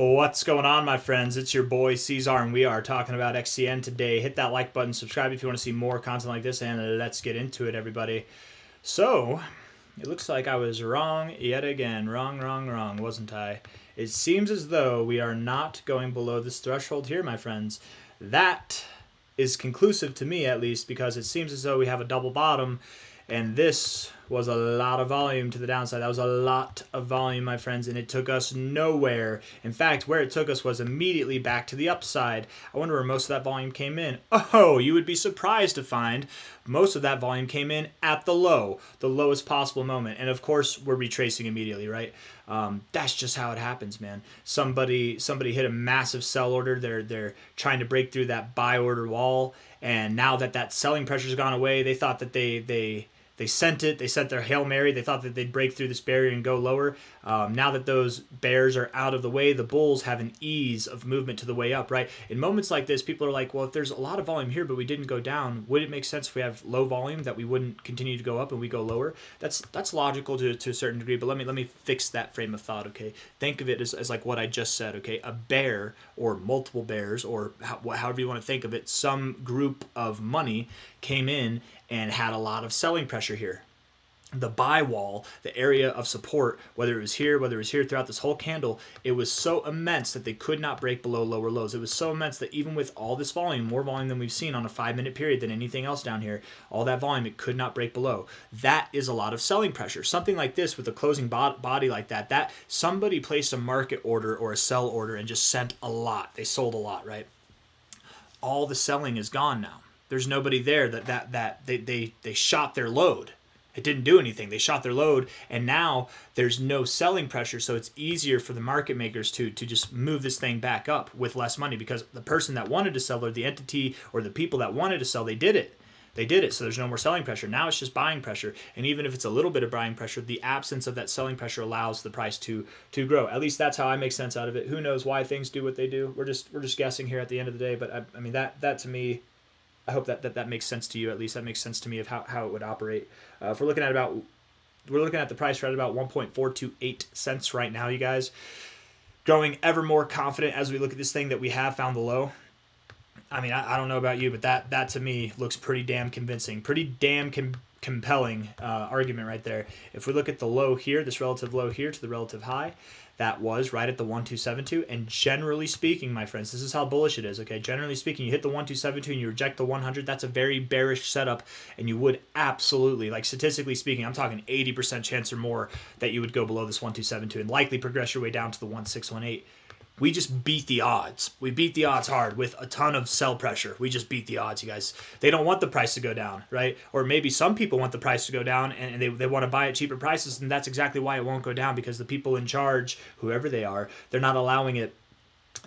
What's going on, my friends? It's your boy C-Zar, and we are talking about XCN today. Hit that like button, subscribe if you want to see more content like this, and let's get into it, everybody. So, it looks like I was wrong yet again. Wrong, wasn't I? It seems as though we are not going below this threshold here, my friends. That is conclusive to me, at least, because it seems as though we have a double bottom, and this was a lot of volume to the downside. That was a lot of volume, my friends, and it took us nowhere. In fact, where it took us was immediately back to the upside. I wonder where most of that volume came in. Oh, you would be surprised to find most of that volume came in at the low, the lowest possible moment. And of course, we're retracing immediately, right? That's just how it happens, man. Somebody hit a massive sell order. They're trying to break through that buy order wall, and now that selling pressure's gone away, they thought that they sent it. They sent their Hail Mary. They thought that they'd break through this barrier and go lower. Now that those bears are out of the way, the bulls have an ease of movement to the way up, right? In moments like this, people are like, well, if there's a lot of volume here, but we didn't go down, would it make sense if we have low volume that we wouldn't continue to go up and we go lower? That's logical to a certain degree, but let me fix that frame of thought, okay? Think of it as like what I just said, okay? A bear or multiple bears or however you want to think of it, some group of money came in and had a lot of selling pressure here. The buy wall, the area of support, whether it was here throughout this whole candle, it was so immense that they could not break below lower lows. It was so immense that even with all this volume, more volume than we've seen on a 5-minute period than anything else down here, all that volume, it could not break below. That is a lot of selling pressure. Something like this with a closing body like that somebody placed a market order or a sell order and just sent a lot. They sold a lot, right? All the selling is gone now. There's nobody there that they shot their load. It didn't do anything. They shot their load, and now there's no selling pressure, so it's easier for the market makers to just move this thing back up with less money, because the person that wanted to sell, or the entity or the people that wanted to sell, they did it. They did it, so there's no more selling pressure. Now it's just buying pressure, and even if it's a little bit of buying pressure, the absence of that selling pressure allows the price to grow. At least that's how I make sense out of it. Who knows why things do what they do? We're just guessing here at the end of the day, but I mean that to me, I hope that makes sense to you. At least that makes sense to me of how it would operate. If we're looking at the price right at about 1.428 cents right now, you guys. Growing ever more confident as we look at this thing that we have found the low. I mean, I don't know about you, but that to me looks pretty damn convincing, pretty damn compelling argument right there. If we look at the low here, this relative low here to the relative high, that was right at the 1272. And generally speaking, my friends, this is how bullish it is, okay? Generally speaking, you hit the 1272 and you reject the 100, that's a very bearish setup, and you would absolutely, like statistically speaking, I'm talking 80% chance or more that you would go below this 1272 and likely progress your way down to the 1618. We just beat the odds. We beat the odds hard with a ton of sell pressure. We just beat the odds, you guys. They don't want the price to go down, right? Or maybe some people want the price to go down and they want to buy at cheaper prices, and that's exactly why it won't go down, because the people in charge, whoever they are, they're not allowing it.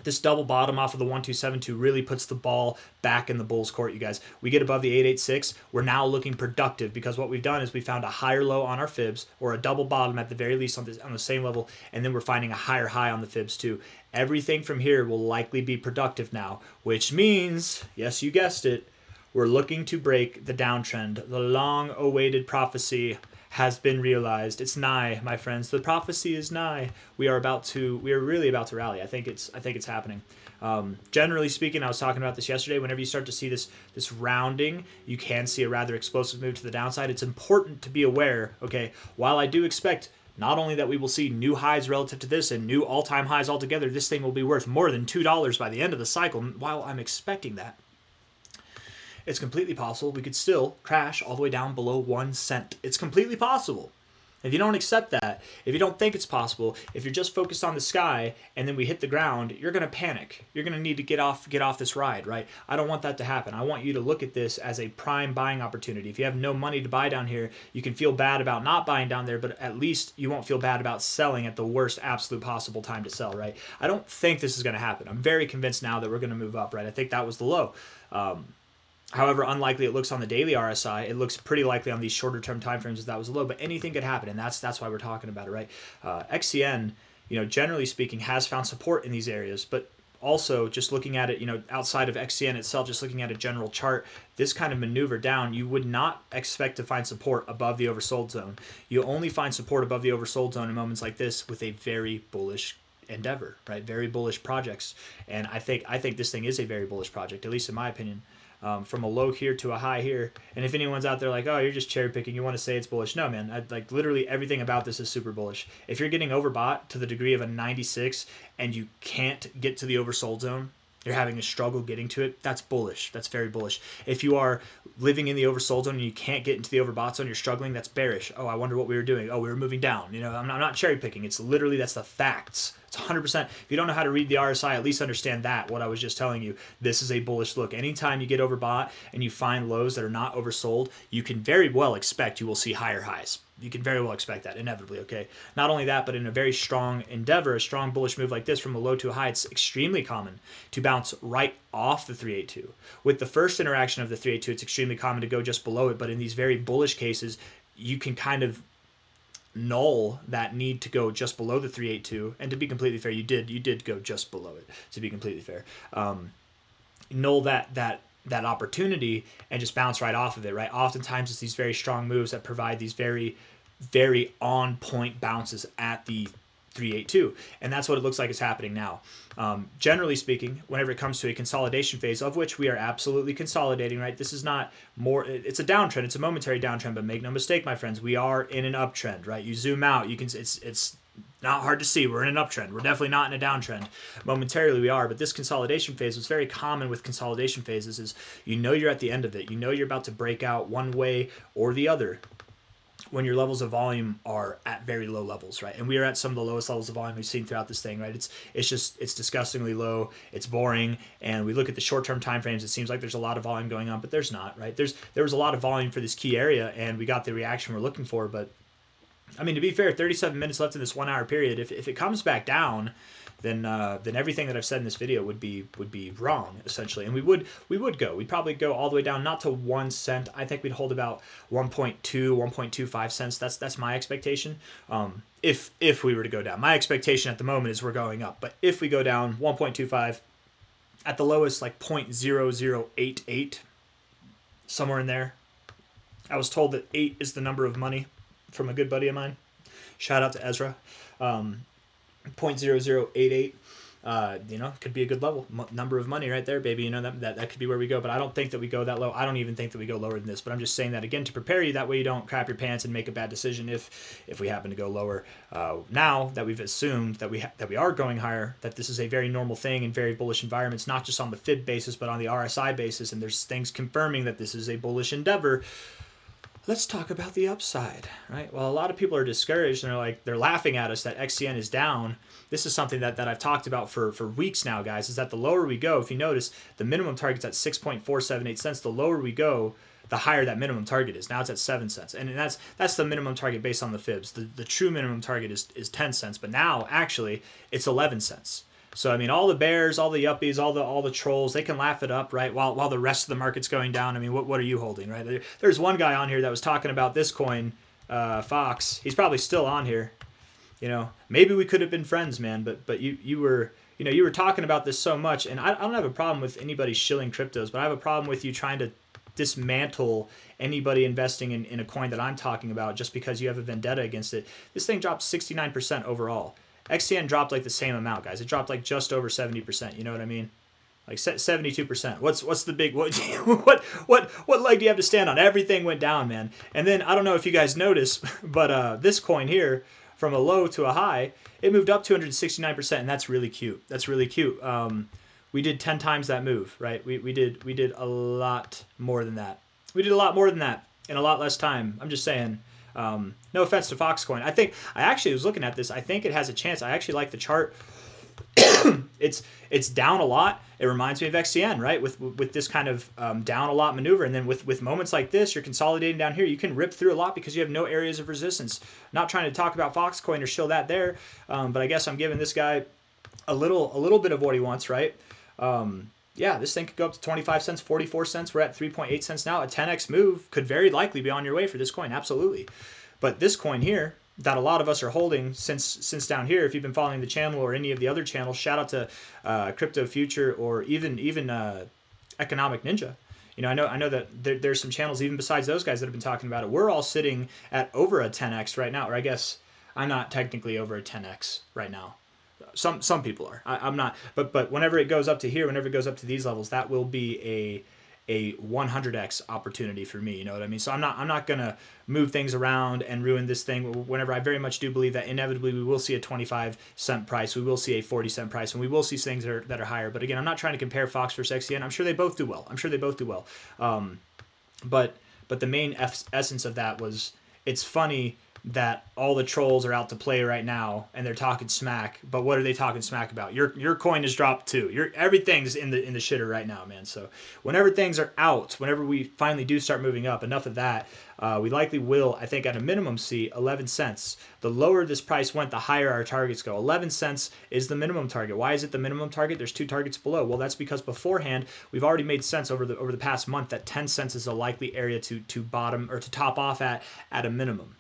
This double bottom off of the 1272 really puts the ball back in the bull's court, you guys. We get above the 886. We're now looking productive, because what we've done is we found a higher low on our fibs, or a double bottom at the very least on the same level, and then we're finding a higher high on the fibs too. Everything from here will likely be productive now, which means, yes, you guessed it, we're looking to break the downtrend. The long-awaited prophecy has been realized. It's nigh, my friends. The prophecy is nigh. We are really about to rally. I think it's happening. Generally speaking, I was talking about this yesterday. Whenever you start to see this rounding, you can see a rather explosive move to the downside. It's important to be aware, okay, while I do expect not only that we will see new highs relative to this and new all-time highs altogether, this thing will be worth more than $2 by the end of the cycle. While I'm expecting that, it's completely possible we could still crash all the way down below 1 cent. It's completely possible. If you don't accept that, if you don't think it's possible, if you're just focused on the sky and then we hit the ground, you're going to panic. You're going to need to get off this ride, right? I don't want that to happen. I want you to look at this as a prime buying opportunity. If you have no money to buy down here, you can feel bad about not buying down there, but at least you won't feel bad about selling at the worst absolute possible time to sell, right? I don't think this is going to happen. I'm very convinced now that we're going to move up, right? I think that was the low. However unlikely it looks on the daily RSI, it looks pretty likely on these shorter term time frames as that was low, but anything could happen, and that's why we're talking about it, right? XCN, generally speaking, has found support in these areas, but also just looking at it, outside of XCN itself, just looking at a general chart, this kind of maneuver down, you would not expect to find support above the oversold zone. You only find support above the oversold zone in moments like this with a very bullish endeavor, right? Very bullish projects, and I think this thing is a very bullish project, at least in my opinion. From a low here to a high here, and if anyone's out there like, oh, you're just cherry picking, you want to say it's bullish, no, man. Like literally everything about this is super bullish. If you're getting overbought to the degree of a 96 and you can't get to the oversold zone, you're having a struggle getting to it, that's bullish. That's very bullish. If you are living in the oversold zone and you can't get into the overbought zone, you're struggling, that's bearish. Oh, I wonder what we were doing. Oh, we were moving down. You know, I'm not cherry picking. It's literally, that's the facts. It's 100%. If you don't know how to read the RSI, at least understand that, what I was just telling you. This is a bullish look. Anytime you get overbought and you find lows that are not oversold, you can very well expect you will see higher highs. You can very well expect that, inevitably, okay? Not only that, but in a very strong endeavor, a strong bullish move like this from a low to a high, it's extremely common to bounce right off the 382. With the first interaction of the 382, it's extremely common to go just below it, but in these very bullish cases, you can kind of null that need to go just below the 382. And to be completely fair, you did go just below it, to be completely fair. Null that opportunity and just bounce right off of it, right? Oftentimes it's these very strong moves that provide these very, very on point bounces at the 382, and that's what it looks like is happening now. Generally speaking, whenever it comes to a consolidation phase, of which we are absolutely consolidating, right? This is not more, it's a downtrend, it's a momentary downtrend, but make no mistake, my friends, we are in an uptrend, right? You zoom out, you can, it's not hard to see. We're in an uptrend. We're definitely not in a downtrend. Momentarily we are, but this consolidation phase, what's very common with consolidation phases is you know you're at the end of it. You know you're about to break out one way or the other when your levels of volume are at very low levels, right? And we are at some of the lowest levels of volume we've seen throughout this thing, right? It's disgustingly low. It's boring. And we look at the short-term time frames, it seems like there's a lot of volume going on, but there's not, right? There was a lot of volume for this key area, and we got the reaction we're looking for, but I mean, to be fair, 37 minutes left in this 1 hour period. If it comes back down, then everything that I've said in this video would be wrong, essentially. And we would go. We'd probably go all the way down, not to 1 cent. I think we'd hold about 1.2, 1.25 cents. That's my expectation. If we were to go down. My expectation at the moment is we're going up. But if we go down 1.25, at the lowest, like 0.0088, somewhere in there. I was told that 8 is the number of money from a good buddy of mine. Shout out to Ezra. 0.0088, could be a good level. Number of money right there, baby. You know, that could be where we go, but I don't think that we go that low. I don't even think that we go lower than this, but I'm just saying that again to prepare you. That way you don't crap your pants and make a bad decision if we happen to go lower. Now that we've assumed that we are going higher, that this is a very normal thing in very bullish environments, not just on the fib basis, but on the RSI basis, and there's things confirming that this is a bullish endeavor. Let's talk about the upside, right? Well, a lot of people are discouraged and they're laughing at us that XCN is down. This is something that I've talked about for weeks now, guys, is that the lower we go, if you notice, the minimum target's at 6.478 cents. The lower we go, the higher that minimum target is. Now it's at 7 cents. And that's the minimum target based on the fibs. The true minimum target is 10 cents, but now actually it's 11 cents. So, I mean, all the bears, all the yuppies, all the trolls, they can laugh it up, right, while the rest of the market's going down. I mean, what are you holding, right? There's one guy on here that was talking about this coin, Fox. He's probably still on here. You know, maybe we could have been friends, man, but you were talking about this so much, and I don't have a problem with anybody shilling cryptos, but I have a problem with you trying to dismantle anybody investing in a coin that I'm talking about just because you have a vendetta against it. This thing dropped 69% overall. XCN dropped like the same amount, guys. It dropped like just over 70%. You know what I mean? Like 72%. What's the big what leg do you have to stand on? Everything went down, man. And then I don't know if you guys noticed, but this coin here, from a low to a high, it moved up 269%, and that's really cute. That's really cute. We did 10 times that move, right? We did a lot more than that. We did a lot more than that in a lot less time. I'm just saying. No offense to Foxcoin. I actually was looking at this. I think it has a chance. I actually like the chart. It's down a lot. It reminds me of XCN, right? With this kind of down a lot maneuver, and then with moments like this, you're consolidating down here. You can rip through a lot because you have no areas of resistance. Not trying to talk about Foxcoin or show that there, but I guess I'm giving this guy a little bit of what he wants, right? Yeah, this thing could go up to 25 cents, 44 cents. We're at 3.8 cents now. A 10x move could very likely be on your way for this coin, absolutely. But this coin here, that a lot of us are holding since down here, if you've been following the channel or any of the other channels, shout out to Crypto Future or even Economic Ninja. You know, I know that there's some channels even besides those guys that have been talking about it. We're all sitting at over a 10x right now, or I guess I'm not technically over a 10x right now. Some people are. I'm not. But whenever it goes up to here, whenever it goes up to these levels, that will be a 100x opportunity for me. You know what I mean? So I'm not gonna move things around and ruin this thing. Whenever I very much do believe that inevitably we will see a 25-cent price, we will see a 40-cent price, and we will see things that are higher. But again, I'm not trying to compare Fox versus XCN. I'm sure they both do well. But the main essence of that was, it's funny that all the trolls are out to play right now and they're talking smack. But what are they talking smack about? Your coin has dropped too. Everything's in the shitter right now, man. So whenever things are out, whenever we finally do start moving up, enough of that. We likely will, I think, at a minimum see 11 cents. The lower this price went, the higher our targets go. 11 cents is the minimum target. Why is it the minimum target? There's 2 targets below. Well, that's because beforehand we've already made sense over the past month that 10 cents is a likely area to bottom or to top off at a minimum.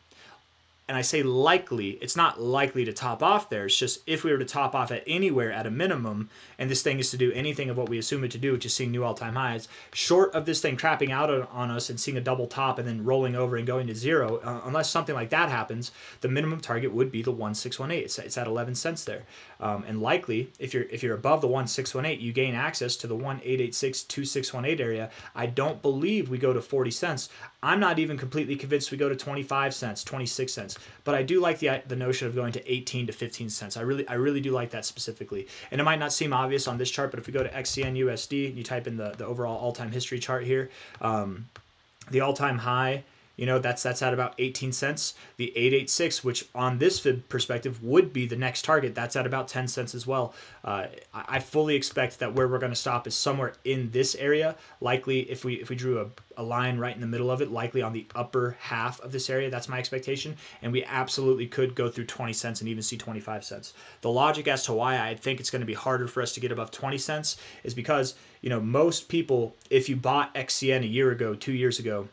And I say likely, it's not likely to top off there. It's just if we were to top off at anywhere at a minimum, and this thing is to do anything of what we assume it to do, which is seeing new all-time highs, short of this thing crapping out on us and seeing a double top and then rolling over and going to zero, unless something like that happens, the minimum target would be the 1618. It's at 11 cents there. And likely, if you're above the 1618, you gain access to the 1886-2618 area. I don't believe we go to 40 cents. I'm not even completely convinced we go to 25 cents, 26 cents. But I do like the notion of going to 18 to 15 cents. I really do like that specifically. And it might not seem obvious on this chart, but if we go to XCN USD and you type in the overall all-time history chart here, the all-time high, you know, that's at about 18 cents. The 886, which on this fib perspective would be the next target, that's at about 10 cents as well. I fully expect that where we're going to stop is somewhere in this area. Likely, if we drew a line right in the middle of it, likely on the upper half of this area. That's my expectation. And we absolutely could go through 20 cents and even see 25 cents. The logic as to why I think it's going to be harder for us to get above 20 cents is because, you know, most people, if you bought XCN a year ago, 2 years ago,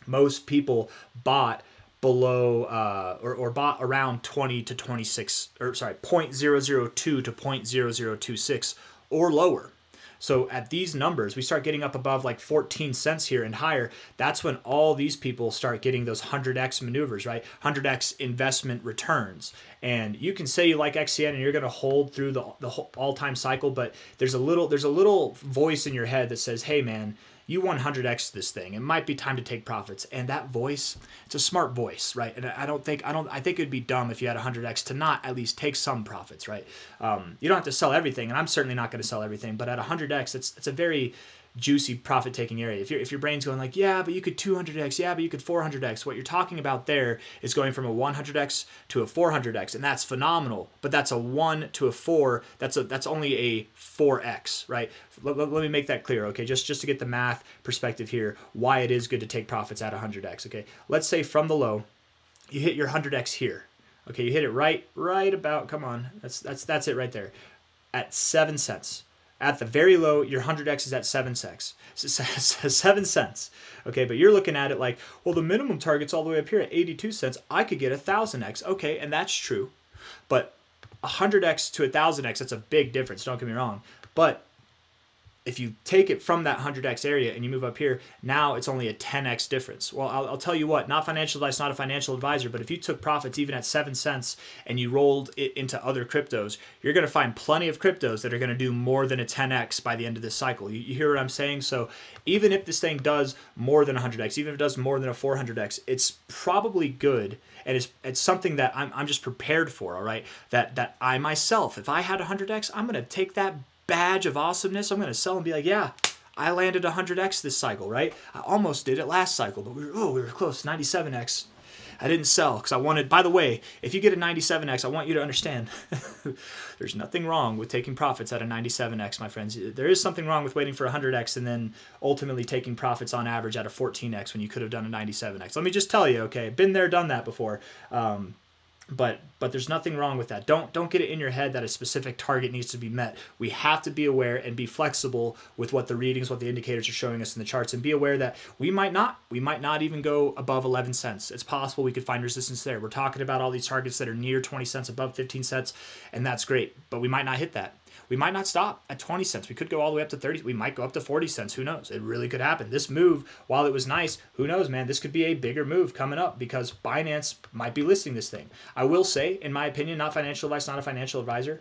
most people bought below or bought around 20 to 26, or sorry, 0.002 to 0.0026 or lower. So at these numbers, we start getting up above like 14 cents here and higher. That's when all these people start getting those 100x maneuvers, right? 100x investment returns. And you can say you like XCN and you're going to hold through the whole all-time cycle, but there's a little voice in your head that says, hey man, you 100x this thing. It might be time to take profits. And that voice, it's a smart voice, right? And I think it'd be dumb if you had 100x to not at least take some profits, right? You don't have to sell everything, and I'm certainly not going to sell everything. But at 100x, it's a very juicy profit-taking area. If your brain's going like, yeah, but you could 200x, yeah, but you could 400x. What you're talking about there is going from a 100x to a 400x, and that's phenomenal. But that's a 1 to a 4. That's only a 4x, right? Let me make that clear, okay? Just to get the math perspective here, why it is good to take profits at 100x, okay? Let's say from the low, you hit your 100x here. Okay, you hit it right about, come on, that's it right there, at 7 cents. At the very low, your 100x is at 7 cents. 7 cents. Okay, but you're looking at it like, well, the minimum target's all the way up here at 82 cents. I could get 1,000x. Okay, and that's true. But 100x to 1,000x, that's a big difference. Don't get me wrong. But if you take it from that 100x area and you move up here, now it's only a 10x difference. Well, I'll tell you what, not financial advice, not a financial advisor, but if you took profits even at 7 cents and you rolled it into other cryptos, you're going to find plenty of cryptos that are going to do more than a 10x by the end of this cycle. You hear what I'm saying? So even if this thing does more than 100x, even if it does more than a 400x, it's probably good. And it's something that I'm just prepared for, all right? That I myself, if I had 100x, I'm going to take that badge of awesomeness. I'm going to sell and be like, yeah, I landed 100x this cycle, right? I almost did it last cycle, but we were close, 97x. I didn't sell because I wanted, by the way, if you get a 97x, I want you to understand there's nothing wrong with taking profits at a 97x, my friends. There is something wrong with waiting for 100x and then ultimately taking profits on average at a 14x when you could have done a 97x. Let me just tell you, okay, been there, done that before. But there's nothing wrong with that. Don't get it in your head that a specific target needs to be met. We have to be aware and be flexible with what the readings, what the indicators are showing us in the charts, and be aware that we might not even go above 11 cents. It's possible we could find resistance there. We're talking about all these targets that are near 20 cents, above 15 cents, and that's great. But we might not hit that. We might not stop at 20 cents. We could go all the way up to 30. We might go up to 40 cents. Who knows? It really could happen. This move, while it was nice, who knows, man? This could be a bigger move coming up because Binance might be listing this thing. I will say, in my opinion, not financial advice, not a financial advisor,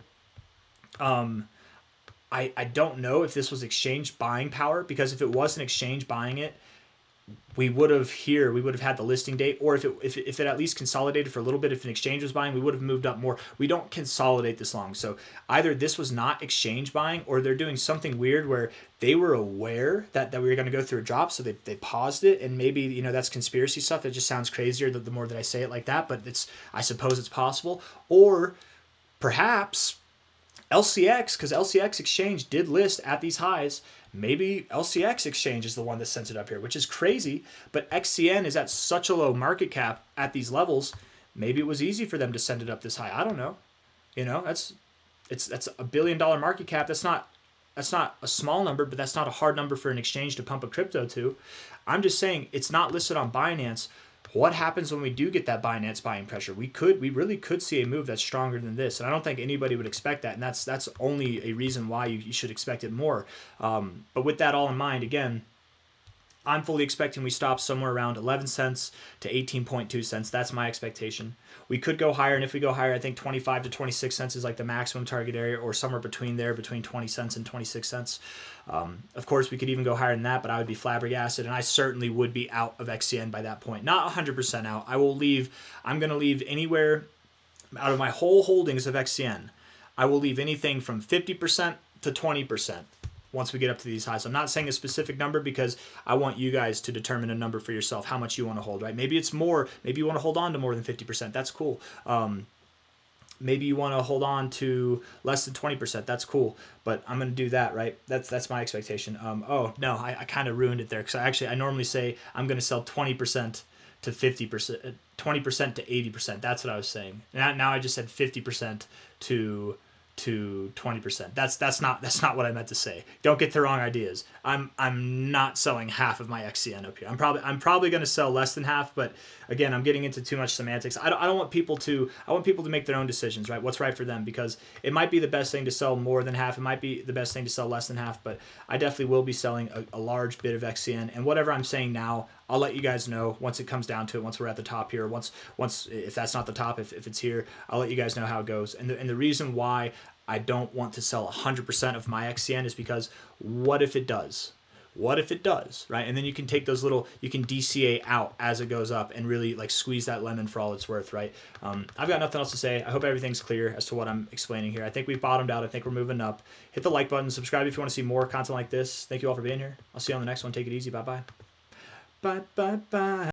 I don't know if this was exchange buying power, because if it was an exchange buying it, we would have had the listing date, or if it at least consolidated for a little bit. If an exchange was buying, we would have moved up more. We don't consolidate this long, so either this was not exchange buying, or they're doing something weird where they were aware that we were going to go through a drop, so they paused it. And maybe, you know, that's conspiracy stuff. It just sounds crazier the more that I say it like that, but I suppose it's possible. Or perhaps LCX, because LCX exchange did list at these highs. Maybe LCX exchange is the one that sends it up here, which is crazy. But XCN is at such a low market cap at these levels. Maybe it was easy for them to send it up this high. I don't know. You know, that's $1 billion market cap. That's not a small number, but that's not a hard number for an exchange to pump a crypto to. I'm just saying it's not listed on Binance. What happens when we do get that Binance buying pressure? We really could see a move that's stronger than this, and I don't think anybody would expect that, and that's only a reason why you should expect it more. But with that all in mind, again, I'm fully expecting we stop somewhere around 11 cents to 18.2 cents. That's my expectation. We could go higher, and if we go higher, I think 25 to 26 cents is like the maximum target area, or somewhere between there, between 20 cents and 26 cents. Of course, we could even go higher than that, but I would be flabbergasted, and I certainly would be out of XCN by that point. Not 100% out. I'm going to leave anywhere out of my whole holdings of XCN. I will leave anything from 50% to 20%. Once we get up to these highs. I'm not saying a specific number, because I want you guys to determine a number for yourself, how much you want to hold, right? Maybe it's more. Maybe you want to hold on to more than 50%. That's cool. Maybe you want to hold on to less than 20%. That's cool. But I'm going to do that, right? That's my expectation. Oh, no, I kind of ruined it there, because I normally say I'm going to sell 20% to 50%, 20% to 80%. That's what I was saying. Now I just said 50% to 20%. That's not what I meant to say. Don't get the wrong ideas. I'm not selling half of my XCN up here. I'm probably going to sell less than half, but again, I'm getting into too much semantics. I don't want people to. I want people to make their own decisions, right? What's right for them, because it might be the best thing to sell more than half. It might be the best thing to sell less than half, but I definitely will be selling a large bit of XCN, and whatever I'm saying now, I'll let you guys know once it comes down to it, once we're at the top here, once if that's not the top, if it's here, I'll let you guys know how it goes. And the reason why I don't want to sell 100% of my XCN is because what if it does? What if it does, right? And then you can take those you can DCA out as it goes up and really like squeeze that lemon for all it's worth, right? I've got nothing else to say. I hope everything's clear as to what I'm explaining here. I think we've bottomed out. I think we're moving up. Hit the like button, subscribe if you want to see more content like this. Thank you all for being here. I'll see you on the next one. Take it easy. Bye-bye. Bye-bye-bye.